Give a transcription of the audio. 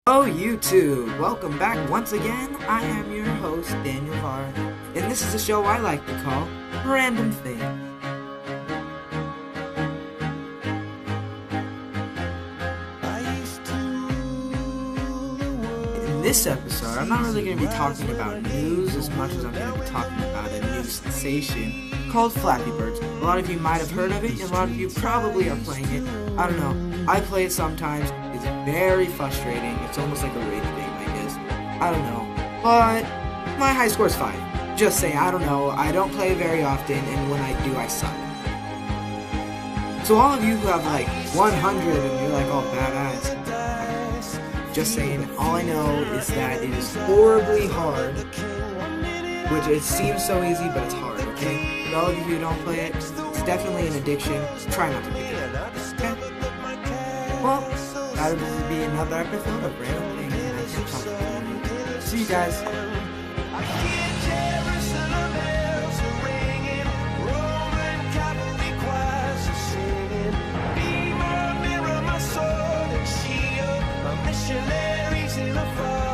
Oh, YouTube! Welcome back once again. I am your host, Daniel Varr, and this is a show I like to call Random Things. In this episode, I'm not really going to be talking about news as much as I'm going to be talking about a new sensation called Flappy Birds. A lot of you might have heard of it, and a lot of you probably are playing it. I don't know. I play it sometimes. It's very frustrating. It's almost like a rage game, I guess. I don't know. But my high score is 5. Just saying, I don't know. I don't play it very often, and when I do, I suck. So all of you who have like 100 and you're like all badass, just saying, all I know is that it is horribly hard, which it seems so easy, but it's hard, okay? For all of you who don't play it, it's definitely an addiction. Try not to pick it up, okay? Well, that'll be another episode of Random Things. See you guys.